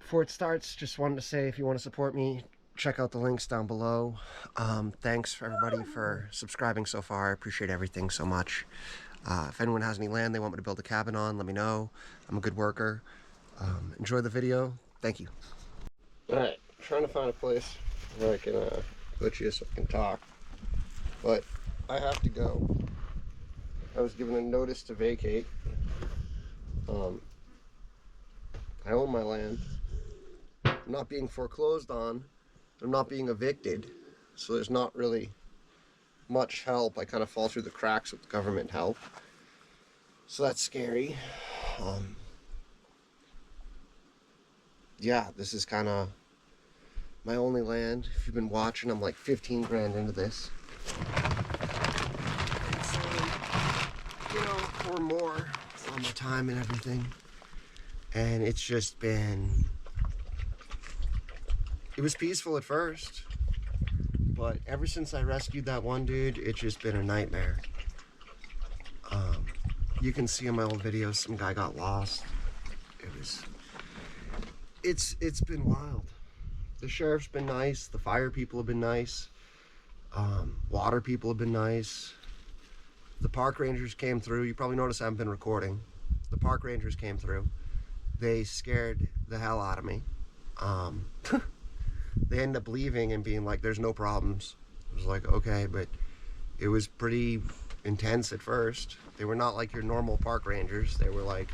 Before it starts, just wanted to say if you want to support me, check out the links down below. Thanks for everybody for subscribing so far. I appreciate everything so much. If anyone has any land they want me to build a cabin on, let me know. I'm a good worker. Enjoy the video. Thank you. Alright, trying to find a place where I can put you so I can talk. But I have to go. I was given a notice to vacate. I own my land. I'm not being foreclosed on. I'm not being evicted. So there's not really much help. I kind of fall through the cracks with government help. So that's scary. Yeah, this is kind of my only land. If you've been watching, I'm like 15 grand into this. You know, or more on my time and everything. And it's just been, it was peaceful at first, but ever since I rescued that one dude, it's just been a nightmare. You can see in my old videos, some guy got lost. It's been wild. The sheriff's been nice, the fire people have been nice, water people have been nice. The park rangers came through. You probably noticed I haven't been recording. The park rangers came through. They scared the hell out of me. They ended up leaving and being like, there's no problems. I was like, okay, but it was pretty intense at first. They were not like your normal park rangers. They were like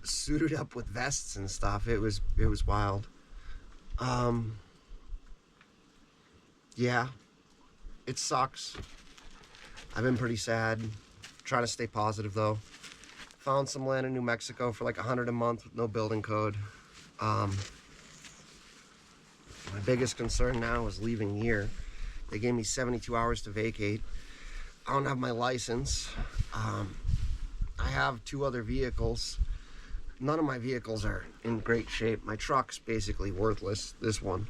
suited up with vests and stuff. It was wild. Yeah, it sucks. I've been pretty sad. Trying to stay positive though. Found some land in New Mexico for like $100 a month with no building code. My biggest concern now is leaving here. They gave me 72 hours to vacate. I don't have my license. I have 2 other vehicles. None of my vehicles are in great shape. My truck's basically worthless, this one.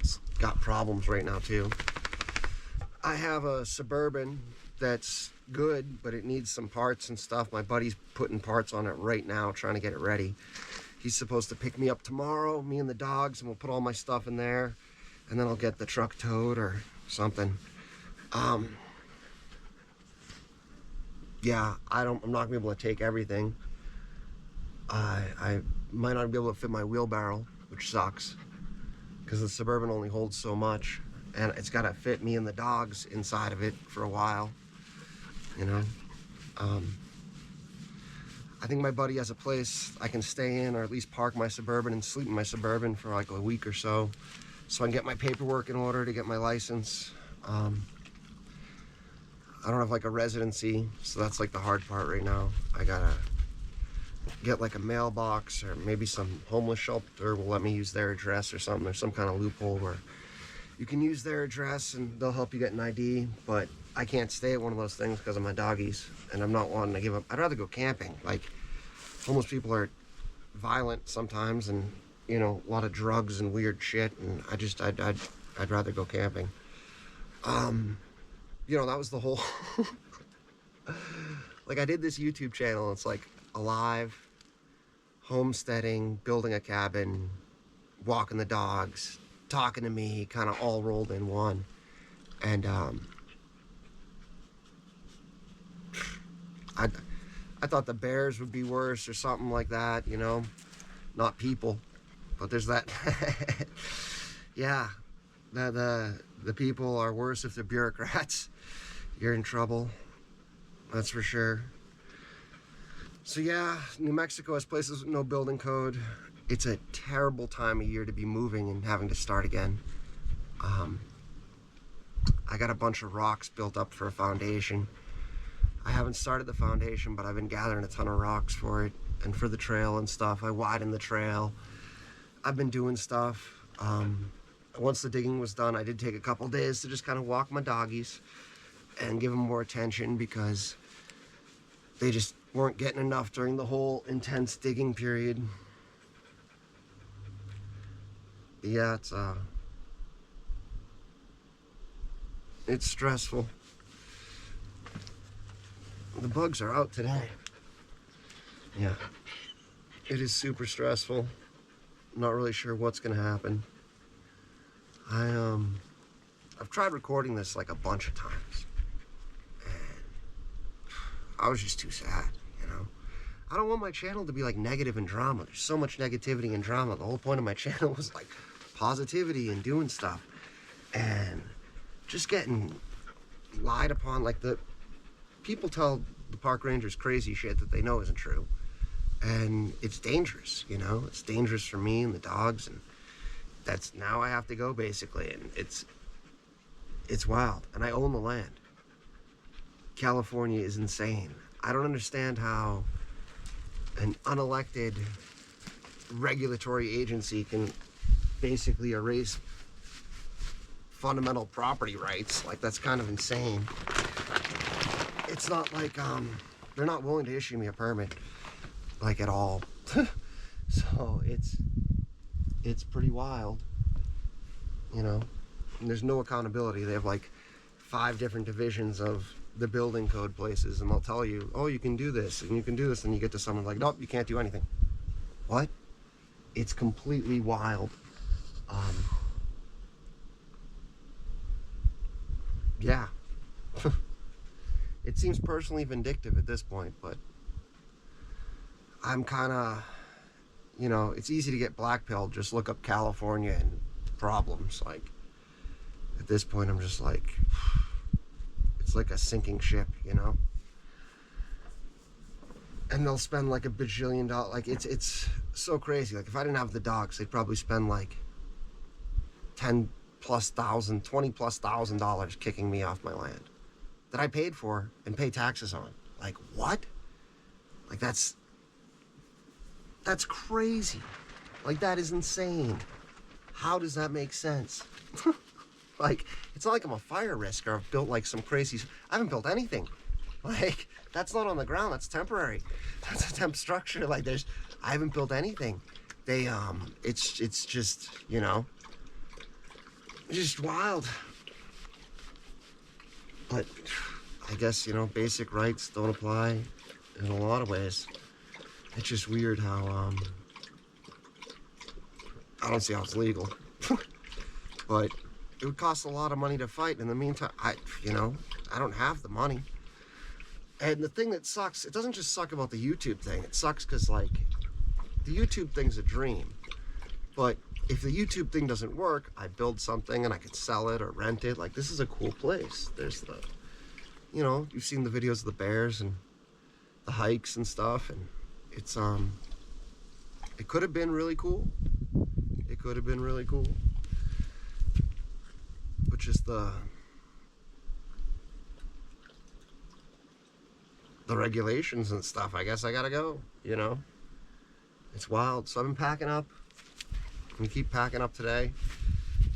It's got problems right now too. I have a Suburban that's good, but it needs some parts and stuff. My buddy's putting parts on it right now, trying to get it ready. He's supposed to pick me up tomorrow, me and the dogs, and we'll put all my stuff in there, and then I'll get the truck towed or something. Yeah, I'm not gonna be able to take everything. I might not be able to fit my wheelbarrow, which sucks, because the Suburban only holds so much, and it's got to fit me and the dogs inside of it for a while, you know. I think my buddy has a place I can stay in, or at least park my Suburban and sleep in my Suburban for like a week or so I can get my paperwork in order to get my license. I don't have like a residency, so that's like the hard part right now. I gotta get like a mailbox, or maybe some homeless shelter will let me use their address or something. There's some kind of loophole where you can use their address and they'll help you get an ID, but I can't stay at one of those things because of my doggies, and I'm not wanting to give up. I'd rather go camping. Like, homeless people are violent sometimes, and you know, a lot of drugs and weird shit, and I'd rather go camping. You know, that was the whole like, I did this YouTube channel. It's like alive, homesteading, building a cabin, walking the dogs, talking to me, kind of all rolled in one. And I thought the bears would be worse or something like that, you know, not people, but there's that. Yeah, the people are worse if they're bureaucrats. You're in trouble, that's for sure. So yeah, New Mexico has places with no building code. It's a terrible time of year to be moving and having to start again. I got a bunch of rocks built up for a foundation. I haven't started the foundation, but I've been gathering a ton of rocks for it and for the trail and stuff. I widened the trail. I've been doing stuff. Once the digging was done, I did take a couple days to just kind of walk my doggies and give them more attention, because they just weren't getting enough during the whole intense digging period. Yeah, it's stressful. The bugs are out today. Yeah, it is super stressful. not really sure what's gonna happen. I've tried recording this like a bunch of times, and I was just too sad, you know. I don't want my channel to be like negative and drama. There's so much negativity and drama. The whole point of my channel was like positivity and doing stuff, and just getting lied upon. Like, the people tell the park rangers crazy shit that they know isn't true, and it's dangerous, you know. It's dangerous for me and the dogs, and that's now I have to go basically, and it's wild. And I own the land. California is insane. I don't understand how an unelected regulatory agency can basically erase fundamental property rights. Like, that's kind of insane. It's not like they're not willing to issue me a permit, like, at all. So it's pretty wild, you know. And there's no accountability. They have like 5 different divisions of the building code places, and they'll tell you, oh, you can do this and you can do this, and you get to someone like, nope, you can't do anything. What? It's completely wild. Yeah. It seems personally vindictive at this point, but I'm kind of, you know, it's easy to get blackpilled. Just look up California and problems. Like, at this point, I'm just like, it's like a sinking ship, you know? And they'll spend like $1 bajillion. Like, it's so crazy. Like, if I didn't have the dogs, they'd probably spend like $20+ thousand kicking me off my land that I paid for and pay taxes on. Like, what? Like, that's crazy. Like, that is insane. How does that make sense? Like, it's not like I'm a fire risk or I've built like some crazy... I haven't built anything. Like, that's not on the ground. That's temporary. That's a temp structure. Like, I haven't built anything. They, it's just, you know, it's just wild. But I guess, you know, basic rights don't apply in a lot of ways. It's just weird how, I don't see how it's legal. But it would cost a lot of money to fight. In the meantime, you know, I don't have the money. And the thing that sucks, it doesn't just suck about the YouTube thing. It sucks because, like, the YouTube thing's a dream. But if the YouTube thing doesn't work, I build something and I could sell it or rent it. Like, this is a cool place. There's the, you know, you've seen the videos of the bears and the hikes and stuff. And it's, it could have been really cool. It could have been really cool. But just the regulations and stuff, I guess I gotta go, you know? It's wild. So I've been packing up. I'm gonna keep packing up today.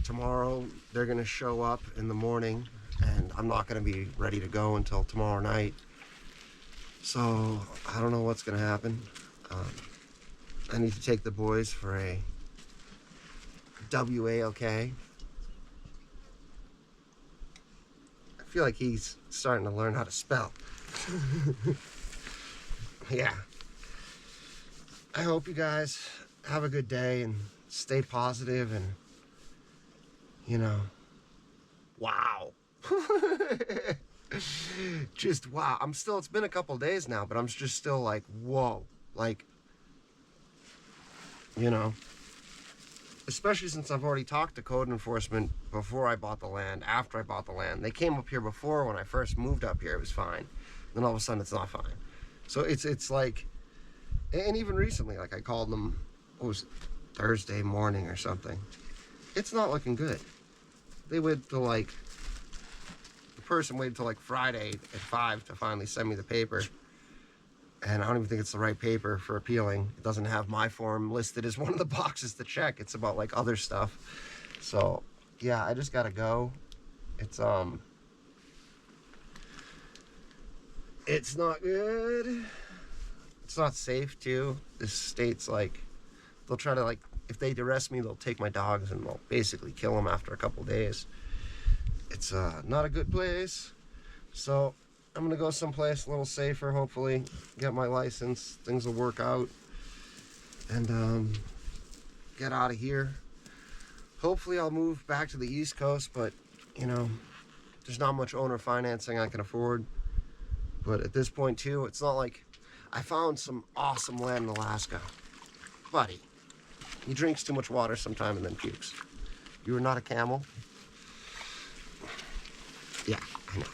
Tomorrow, they're gonna show up in the morning, and I'm not gonna be ready to go until tomorrow night. So, I don't know what's gonna happen. I need to take the boys for a WALK. I feel like he's starting to learn how to spell. Yeah. I hope you guys have a good day and stay positive and, you know, wow. Just wow. It's been a couple days now, but I'm just still like, whoa. Like, you know, especially since I've already talked to code enforcement before I bought the land, after I bought the land. They came up here before when I first moved up here, it was fine. Then all of a sudden it's not fine. So it's like, and even recently, like I called them, what was it, Thursday morning or something. It's not looking good. They waited till like, the person waited till like Friday at 5 to finally send me the paper. And I don't even think it's the right paper for appealing. It doesn't have my form listed as one of the boxes to check. It's about like other stuff. So yeah, I just gotta go. It's not good. It's not safe too. This state's like, they'll try to like, if they arrest me, they'll take my dogs and they'll basically kill them after a couple days. It's not a good place. So I'm gonna go someplace a little safer, hopefully, get my license, things will work out, and get out of here. Hopefully I'll move back to the East Coast, but you know, there's not much owner financing I can afford. But at this point too, it's not like I found some awesome land in Alaska. Buddy, he drinks too much water sometime and then pukes. You are not a camel? Yeah, I know.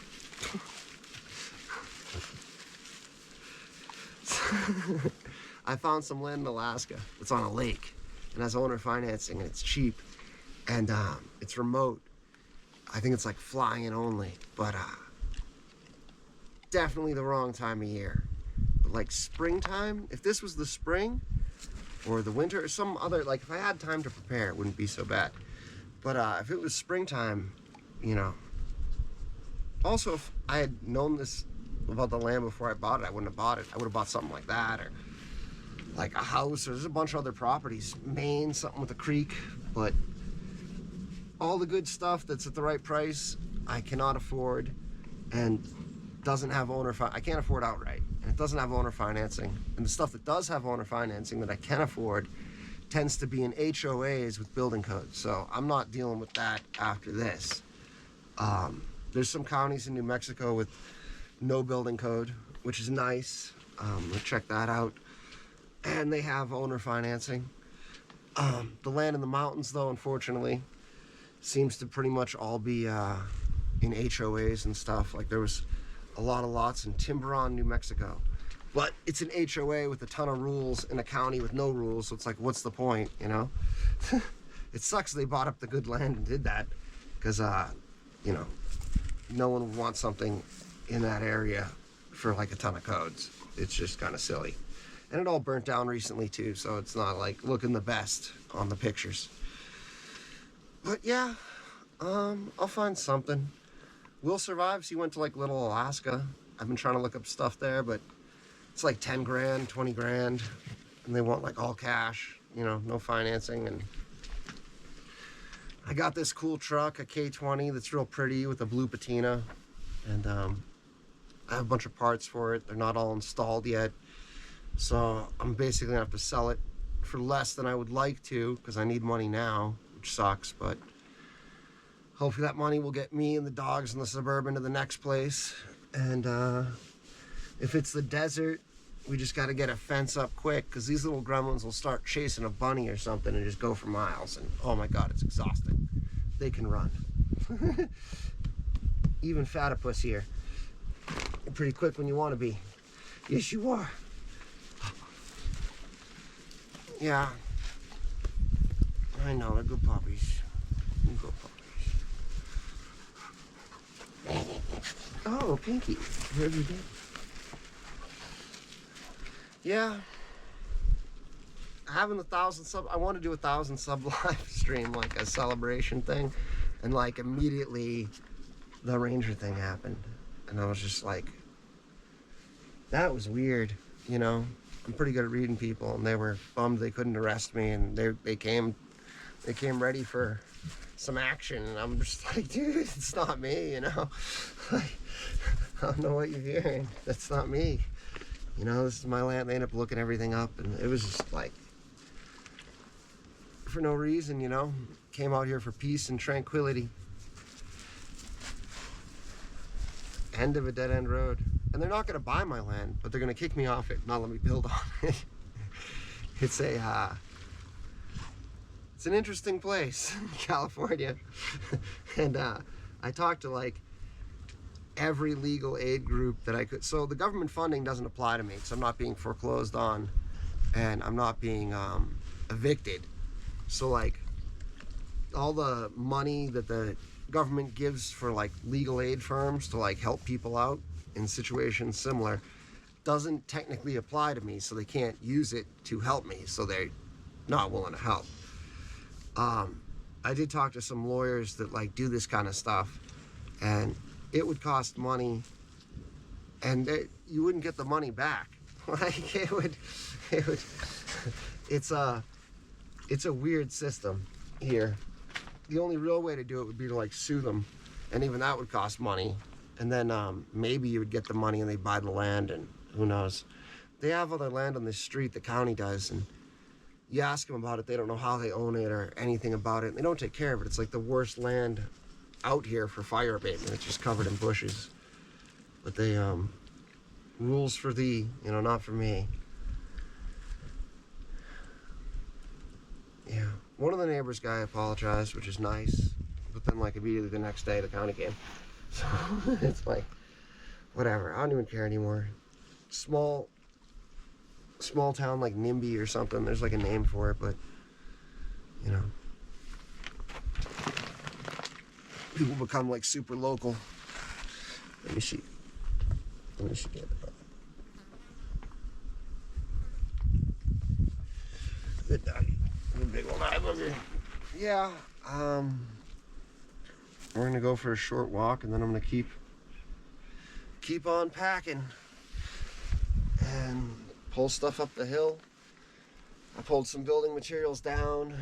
I found some land in Alaska. It's on a lake and has owner financing, and it's cheap, and it's remote. I think it's like flying in only, but definitely the wrong time of year. But like springtime, if this was the spring or the winter or some other, like if I had time to prepare, it wouldn't be so bad. But if it was springtime, you know. Also, if I had known this about the land before I bought it, I wouldn't have bought it. I would have bought something like that, or like a house, or there's a bunch of other properties. Maine, something with a creek, but all the good stuff that's at the right price, I cannot afford, and doesn't have I can't afford outright, and it doesn't have owner financing. And the stuff that does have owner financing that I can afford tends to be in HOAs with building codes. So I'm not dealing with that after this. There's some counties in New Mexico with no building code, which is nice. We'll check that out. And they have owner financing. The land in the mountains, though, unfortunately, seems to pretty much all be in HOAs and stuff. Like there was a lot of lots in Tiburon, New Mexico. But it's an HOA with a ton of rules in a county with no rules, so it's like, what's the point, you know? It sucks they bought up the good land and did that, because, you know, no one would want something in that area for like a ton of codes. It's just kind of silly. And it all burnt down recently too, so it's not like looking the best on the pictures. But yeah, I'll find something. Will survives. He went to like Little Alaska. I've been trying to look up stuff there, but it's like 10 grand, 20 grand, and they want like all cash, you know, no financing. And I got this cool truck, a K20, that's real pretty with a blue patina, and I have a bunch of parts for it. They're not all installed yet, so I'm basically gonna have to sell it for less than I would like to, because I need money now, which sucks. But hopefully that money will get me and the dogs and the Suburban to the next place. And if it's the desert, we just got to get a fence up quick, because these little gremlins will start chasing a bunny or something and just go for miles. And oh my God, it's exhausting. They can run. Even Fatipus here. You're pretty quick when you want to be. Yes, you are. Yeah. I know, they're good puppies. Good puppies. Oh, Pinky. Where have you been? Yeah, having 1,000 sub, I want to do 1,000 sub live stream, like a celebration thing, and like immediately the Ranger thing happened, and I was just like, that was weird, you know. I'm pretty good at reading people, and they were bummed they couldn't arrest me, and they came ready for some action, and I'm just like, dude, it's not me, you know. Like, I don't know what you're hearing. That's not me. You know, this is my land. They ended up looking everything up, and it was just like, for no reason, you know. Came out here for peace and tranquility. End of a dead-end road. And they're not going to buy my land, but they're going to kick me off it, not let me build on it. It's an interesting place, California. And I talked to like every legal aid group that I could. So the government funding doesn't apply to me, because I'm not being foreclosed on, and I'm not being evicted. So like all the money that the government gives for like legal aid firms to like help people out in situations similar doesn't technically apply to me, so they can't use it to help me, so they're not willing to help. I did talk to some lawyers that like do this kind of stuff, and it would cost money, and you wouldn't get the money back. Like it's a weird system here. The only real way to do it would be to like sue them, and even that would cost money. And then maybe you would get the money and they buy the land, and who knows. They have other land on this street, the county does, and You ask them about it, they don't know how they own it or anything about it. They don't take care of it. It's like the worst land out here for fire abatement. It's just covered in bushes. But they, rules for thee, you know, not for me. Yeah. One of the neighbors guy apologized, which is nice. But then, like, immediately the next day, the county came. So, it's like, whatever. I don't even care anymore. Small town like NIMBY or something. There's like a name for it, but, you know. People become like super local. Let me see. Good doggy. Good big old eye booger. Yeah, we're gonna go for a short walk, and then I'm gonna keep on packing and pull stuff up the hill. I pulled some building materials down,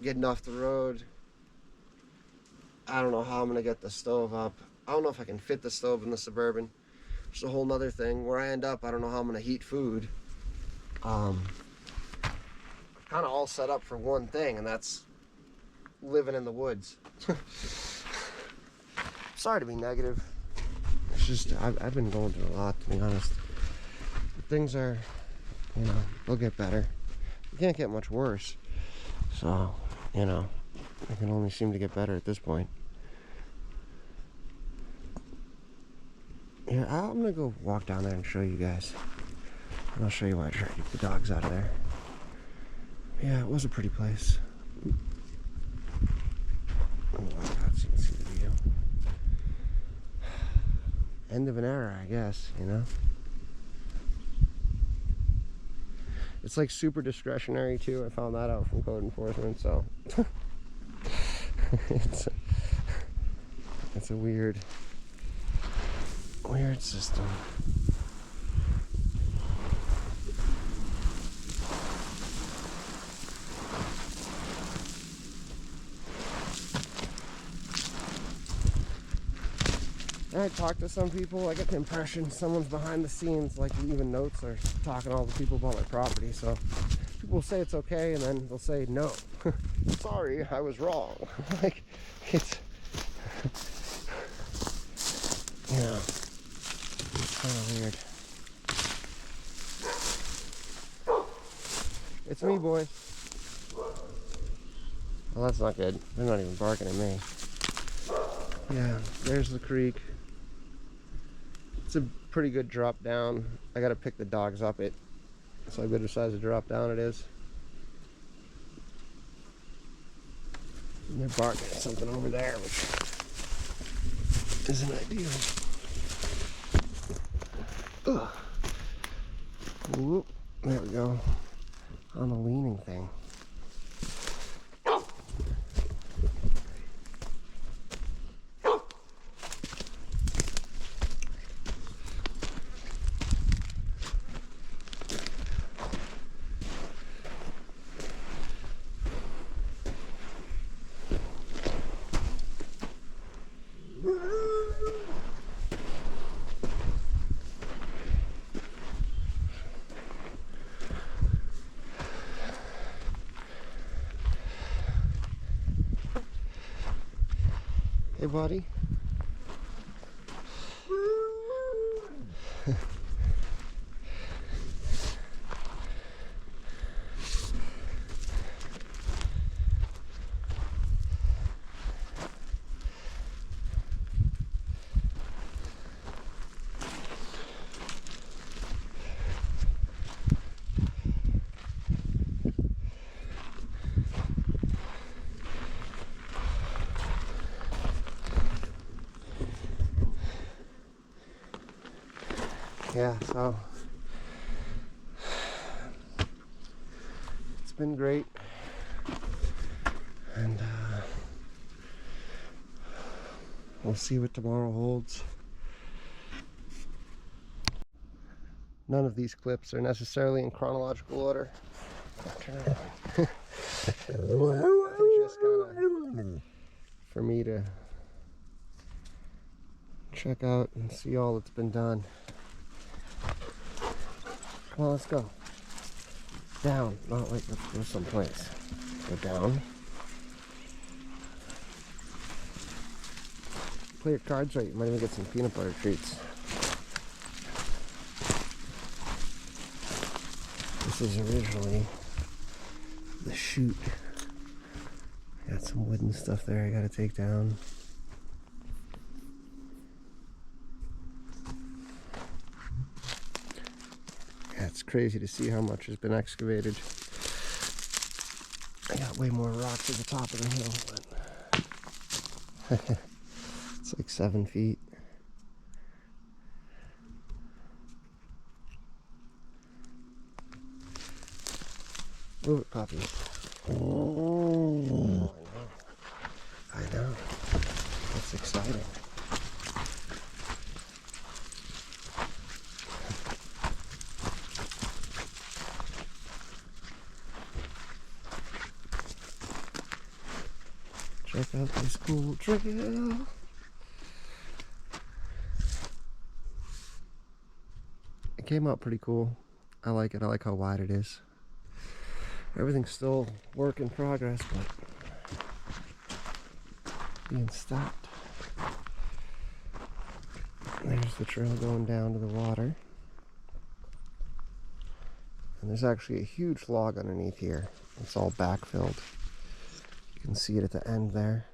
getting off the road. I don't know how I'm gonna get the stove up. I don't know if I can fit the stove in the Suburban. It's a whole nother thing. Where I end up, I don't know how I'm gonna heat food. Kind of all set up for one thing, and that's living in the woods. Sorry to be negative. It's just, I've been going through a lot, to be honest. But things are, you know, they'll get better. It can't get much worse. So, you know, it can only seem to get better at this point. Yeah, I'm gonna go walk down there and show you guys. And I'll show you why I tried to keep the dogs out of there. Yeah, it was a pretty place. Oh my God, so you can see the view. End of an era, I guess, you know? It's like super discretionary too. I found that out from code enforcement, so it's a weird system. I talk to some people, I get the impression someone's behind the scenes, like leaving notes or talking to all the people about my property. So people will say it's okay, and then they'll say no. Sorry, I was wrong. Like, it's, yeah, it's kind of weird. It's me, boys. Well, that's not good. They're not even barking at me. Yeah, there's the creek. It's a pretty good drop down. I gotta pick the dogs up it. That's how good a size of drop down it is. And they're barking at something over there, which isn't ideal. Ugh. Whoop, there we go. On the leaning thing. Hey, buddy. Yeah, so it's been great, and we'll see what tomorrow holds. None of these clips are necessarily in chronological order. It's just kind of for me to check out and see all that's been done. Come on, let's go. Down, not like let's go someplace. Go down. Play your cards right, you might even get some peanut butter treats. This is originally the chute. Got some wooden stuff there I gotta take down. Yeah, it's crazy to see how much has been excavated. I got way more rocks at the top of the hill, but it's like 7 feet. Move it, puppy. Oh, I know. That's exciting. Check out this cool trail. It came out pretty cool. I like it. I like how wide it is. Everything's still work in progress, but being stopped. There's the trail going down to the water. And there's actually a huge log underneath here. It's all backfilled. You can see it at the end there.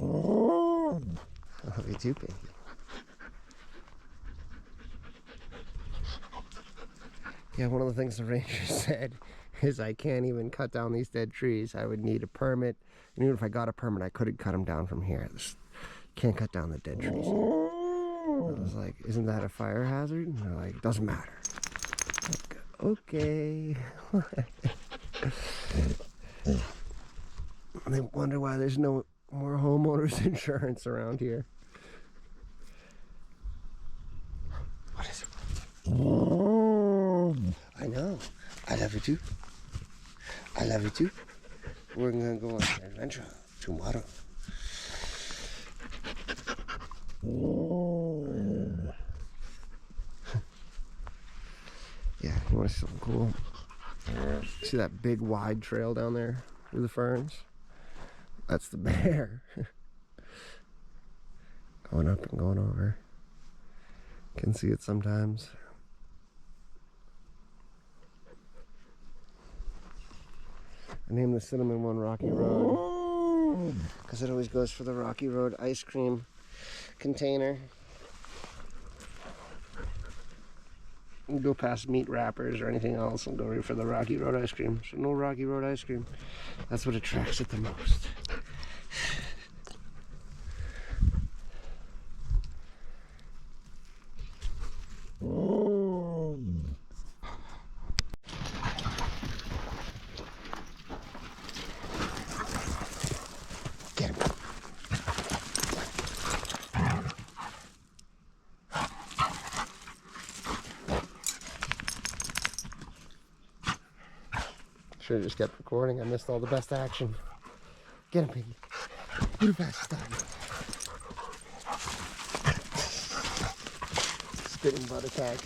Oh, you too, baby. Yeah, one of the things the ranger said is I can't even cut down these dead trees. I would need a permit. And even if I got a permit, I couldn't cut them down from here. Can't cut down the dead trees. I was like, isn't that a fire hazard? And they're like, it doesn't matter. Like, okay. They wonder why there's no more homeowners insurance around here. What is it? I know. I love you too. I love you too. We're gonna go on an adventure tomorrow. Yeah, you want to see something cool? See that big wide trail down there through the ferns? That's the bear. Going up and going over. Can see it sometimes. I named the cinnamon one Rocky Road because it always goes for the Rocky Road ice cream container. You go past meat wrappers or anything else and go right for the Rocky Road ice cream. So no Rocky Road ice cream. That's what attracts it the most. Get him. Should have just kept recording. I missed all the best action. Get him, piggy. Who the fastest dog? Spitting butt attack.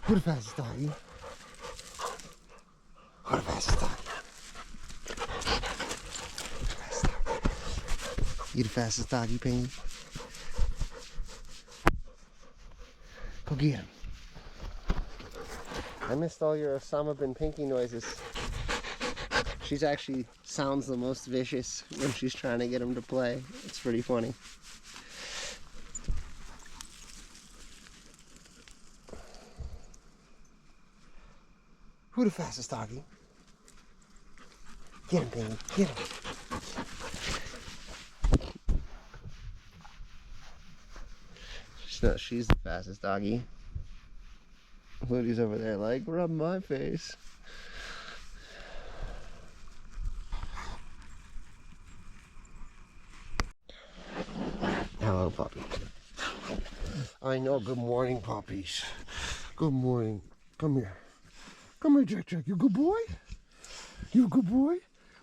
Who the fastest doggy? Who the fastest doggy? You the fastest doggy, Penny? Go get him. I missed all your Osama bin Pinky noises. She's actually sounds the most vicious when she's trying to get him to play. It's pretty funny. Who the fastest doggy? Get him, baby. Get him. She's the fastest doggy. Ludy's over there like, rub my face. I know. Good morning, puppies. Good morning. Come here. Come here, Jack Jack. You a good boy? You a good boy?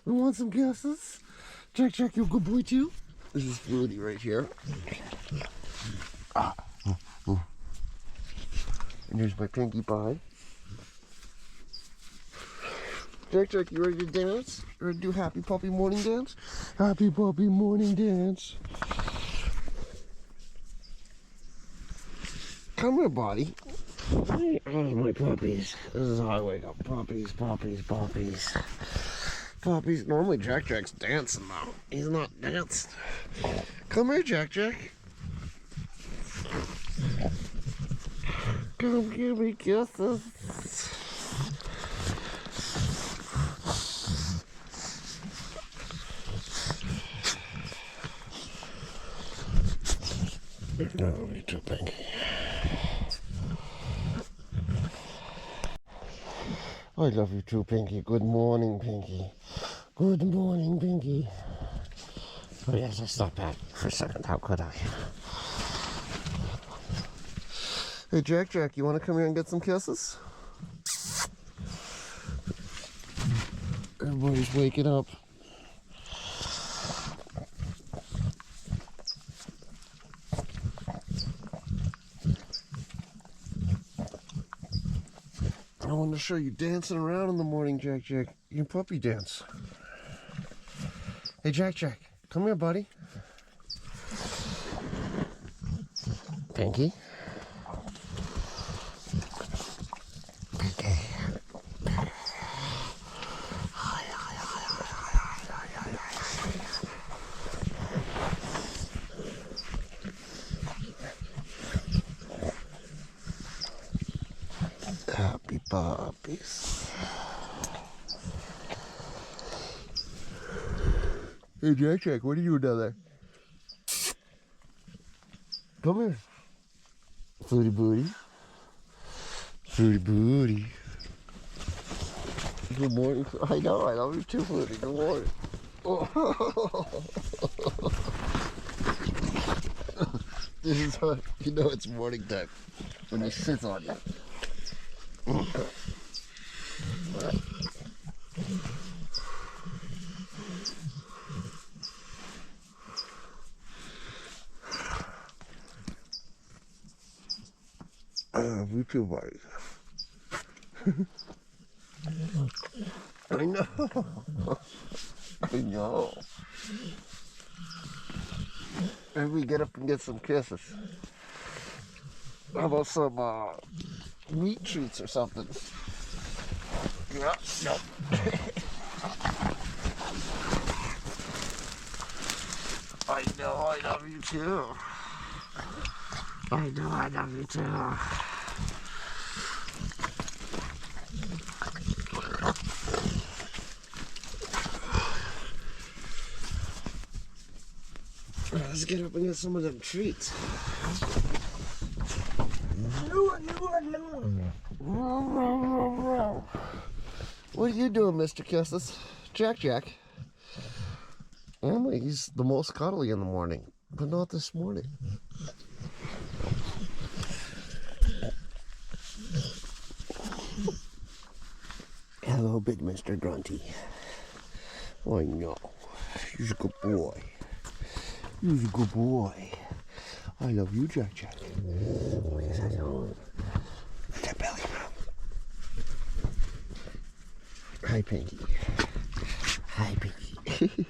We want some kisses? Jack Jack, you a good boy too? This is Fruity right here. And here's my Pinkie Pie. Jack Jack, you ready to dance? You ready to do happy puppy morning dance? Happy puppy morning dance. Come here, buddy. Oh, my puppies. This is how I wake up. Puppies, puppies, puppies. Puppies. Normally Jack Jack's dancing now. He's not dancing. Come here, Jack Jack. Come give me kisses. No, you're too Pinky. I love you too, Pinky. Good morning, Pinky. Good morning, Pinky. Oh yes, I stopped that for a second. How could I? Hey, Jack Jack, you want to come here and get some kisses? Everybody's waking up. I want to show you dancing around in the morning, Jack Jack. You can puppy dance. Hey, Jack Jack, come here, buddy. Pinky. Pinky. Happy puppies. Hey, Jack Jack, what are you doing down there? Come here. Fruity booty. Fruity booty. Good morning. I know, I love you too, Fruity. Good morning. Oh. This is how you know it's morning time. When he sits on you. Me too, buddy. I know. I know. Maybe we get up and get some kisses. How about some meat treats or something? Yeah, no. I know, I love you too. I know, I love you too. Let's get up and get some of them treats. What are you doing, Mr. Kisses? Jack Jack. Normally he's the most cuddly in the morning, but not this morning. Hello, big Mr. Grunty. I know. He's a good boy. He's a good boy. I love you, Jack Jack. Oh, yes, I do. That belly rub. Hi, Pinky. Hi, Pinky.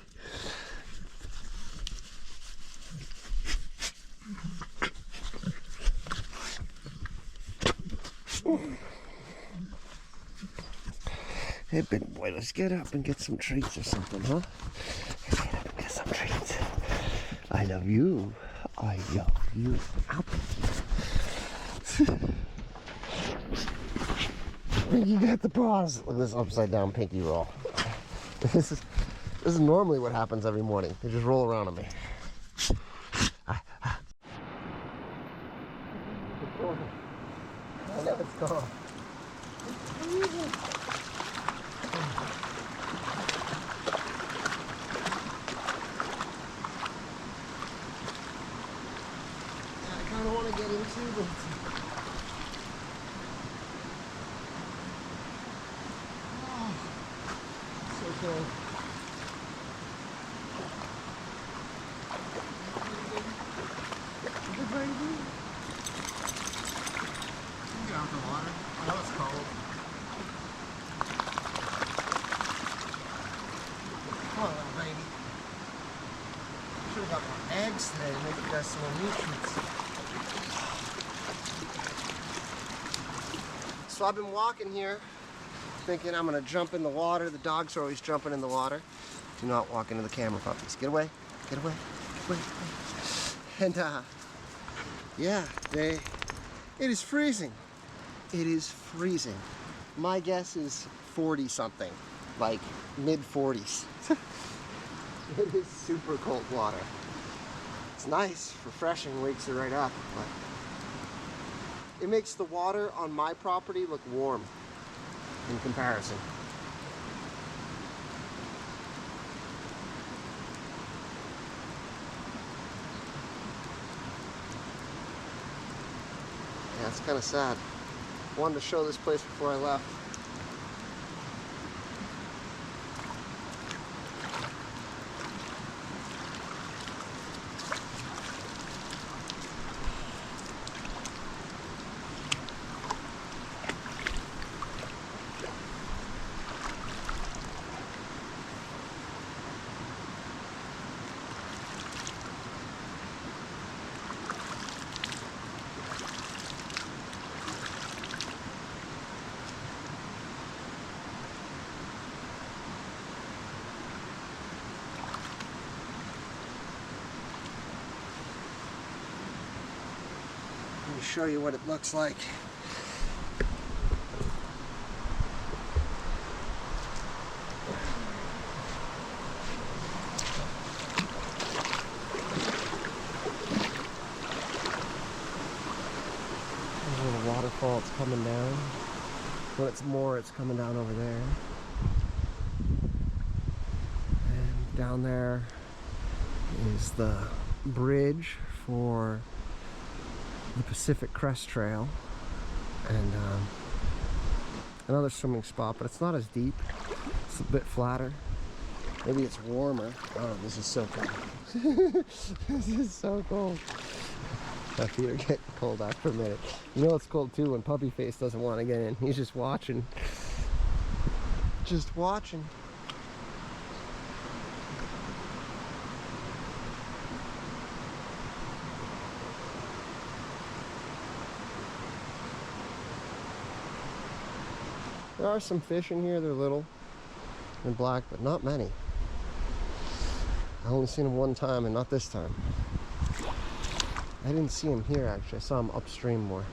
Hey, big boy, let's get up and get some treats or something, huh? Let's get up and get some treats. I love you. I love you. Ow. You got the paws. Look at this upside down pinky roll. This is normally what happens every morning. They just roll around on me. I know it's gone. I kind of want to get into, but oh, so cool. Good baby. Get out the water. I know it's cold. Come on, little baby. Should have got more eggs today to make you guys some more nutrients. So I've been walking here thinking I'm gonna jump in the water. The dogs are always jumping in the water. Do not walk into the camera, puppies. Get away, get away, get away. And yeah, it is freezing. It is freezing. My guess is 40 something, like mid 40s. It is super cold water. It's nice, refreshing, wakes you right up, but it makes the water on my property look warm in comparison. Yeah, it's kind of sad. Wanted to show this place before I left. Let me show you what it looks like. There's a little waterfall, it's coming down. When it's more, it's coming down over there. And down there is the bridge for the Pacific Crest Trail, and another swimming spot, but it's not as deep. It's a bit flatter. Maybe it's warmer. Oh, this is so cold. This is so cold. My feet are getting cold after a minute. You know it's cold too when Puppy Face doesn't want to get in. He's just watching. Just watching. There are some fish in here, they're little and black, but not many. I only seen them one time, and not this time. I didn't see them here actually, I saw them upstream more.